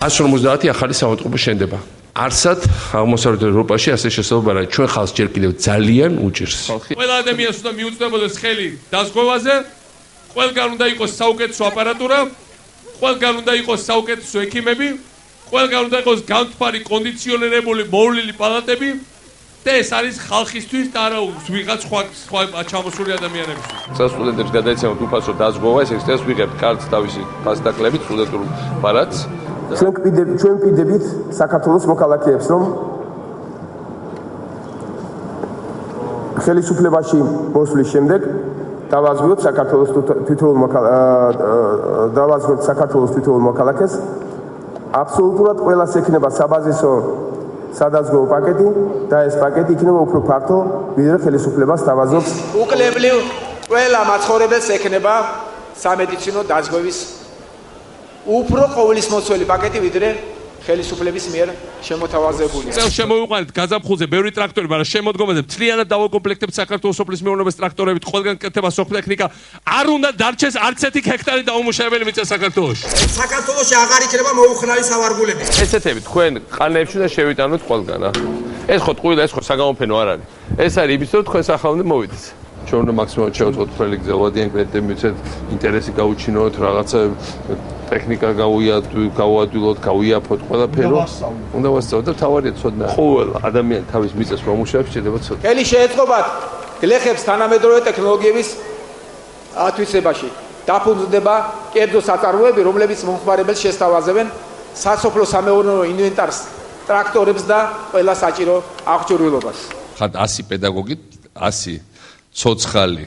150 ახალი საავადმყოფო შენდება. Არსად აღმოსავლეთ ევროპაში ასე შესაძლოა რა ჩვენ ხალხს ჯერ კიდევ ძალიან უჭირს. ყველა ადამიანს უნდა მიუწვდებოდეს ხელი დაზღვევაზე, ყველგან უნდა იყოს საუკეთესო აპარატურა, ყველგან უნდა იყოს საუკეთესო ექიმები, ყველგან უნდა იყოს განთქმული კონდიციონირებული მოვლილი პალატები და ეს არის ხალხისთვის და არა ვიღაც სხვა ჩამოსული ადამიანებისთვის. სტუდენტებს გადაეცემოთ უფასო დაზღვევა, ეს ეს ვიღებთ კარტს თავისი ფასდაკლებით, სტუდენტურ ბარათს. ჩვენ ვპირდებით საქართველოს მოქალაქეებს, რომ ხელისუფლებაში მოსვლის შემდეგ დავაზღვიოთ საქართველოს თითოეულ მოქალაქეს. აბსოლუტურად ყველას ექნება საბაზისო სადაზღვევო პაკეტი და ეს პაკეტი იქნება უფრო ფართო, ვიდრე ხელისუფლებას თავაზობს. უკლებლივ ყველა მაცხოვრებელს ექნება სამედიცინო დაზღვევის უფრო ყოვლისმოცველი პაკეტი, ვიდრე ხელისუფლების მიერ შემოთავაზებული. წელს შემოვიყვანეთ გაზაფხულზე ბევრი ტრაქტორი, მაგრამ შემოდგომაზე მთლიანად დავაკომპლექტებთ საქართველოს სოფლის მეურნეობის ტრაქტორებით, ყველგან კეთდება სოფლტექნიკა. არ უნდა დარჩეს არც ერთი ჰექტარი დაუმუშავებელი მიწა საქართველოში. საქართველოში აღარ იქნება მოუხნარი სავარგულები. ესეთები თქვენ ყანებში და შევიტანოთ ყველგან. ეს ხო ტყუილა, ეს ხო საგამოფენო არ არის. ეს არის იმის რომ თქვენ სახელმწიფო მოვიდეს. ჩვენ უნდა მაქსიმალურად შევწყოთ ფრელი გზელვადიან კრედიტები მიცეთ, ინტერესი გაუჩინოთ, რაღაცა ტექნიკა გავუადვილოთ, გავიაფოთ ყველაფერი. უნდა ვასწავლოთ და თავარია ცოდნა. ყოველ ადამიანი თავის მიწას მომუშავებს, შეიძლება ცოდნა. ხელი შეეწყობათ გლეხებს თანამედროვე ტექნოლოგიების ათვისებაში. დაფუძნდება კერძო საწარმოები, რომლებიც მომხმარებელს შესთავაზებენ სასოფლო სამეურნეო ინვენტარს, ტრაქტორებს და ყველა საჭირო აღჭურვილობას. ხან 100 პედაგოგი, 100 ცოცხალი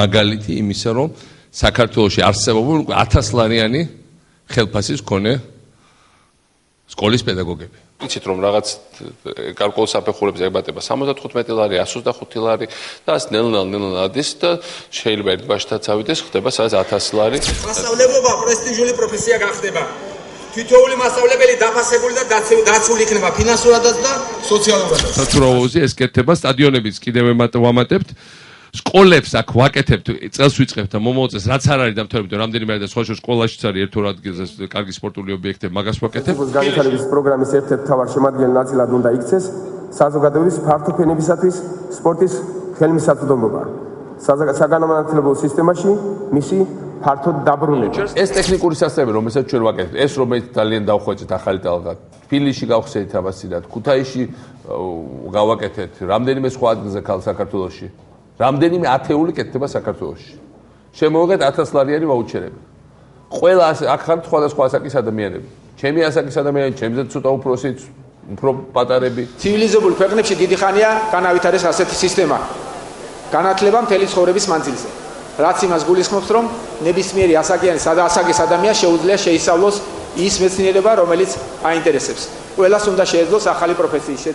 მაგალითი იმისა, რომ საქართველოში არსებობენ 1000 ლარიანი ხელფასის მქონე სკოლის პედაგოგები. იცით რომ რაღაც გარკვეულ საფეხურებზე ეგბატება 75 ლარი, 125 ლარი და ასე ნელ-ნელა ადის და შეიძლება ერთ ბაშთაც ავიდეს, ხდება სადაც 1000 ლარი. მასწავლებობა პრესტიჟული პროფესია გახდება. თითოეული მასწავლებელი დაფასებული და დაცული იქნება ფინანსურადაც და სოციალურადაც. საცურაოზე ეს კეთდება, სტადიონებიც კიდევ ვამატებთ. სკოლებს აქ ვაკეთებთ, წელს ვიწყებთ და მომავალ რაც არ არის დამთავრებული, რამდენიმე არის და სხვა სკოლაშიც არის ერთ ორ ადგილზე კარგი სპორტული ობიექტები, მაგას ვაკეთებთ. განვითარების პროგრამის ერთ-ერთ მთავარ შემადგენელ ნაწილად უნდა იქცეს საზოგადოების ფართო ფენებისათვის სპორტის ხელმისაწვდომობა. საგანმანათლებლო სისტემაში მისი ფართოდ დაბრუნება. ეს ტექნიკური სასწავლებელი, რომელსაც ჩვენ ვაკეთებთ, ეს რომელიც ძალიან დავხვეწეთ ახალი ტალღა. თბილისში გავხსენით ამასიდან, ქუთაისში გავაკეთეთ, რამდენიმე სხვა ადგილზე საქართველოში. რამდენიმე ათეული კეთდება საქართველოში. შემოვიღეთ 1000 ლარიანი ვაუჩერები. ყველა აქ ხართ სხვადასხვა ასაკის ადამიანები. ჩემი ასაკის ადამიანები, ჩემზე ცოტა უფროსიც, უფრო პატარები. ცივილიზებულ ქვეყნებში დიდი ხანია განავითარეს ასეთი სისტემა. განათლება მთელი ცხოვრების მანძილზე. რაც იმას გულისხმობს, რომ ნებისმიერი ასაკის ადამიანს შეუძლია შეისწავლოს ის მეცნიერება, რომელიც აინტერესებს. ყველას უნდა შეეძლოს ახალი პროფესიის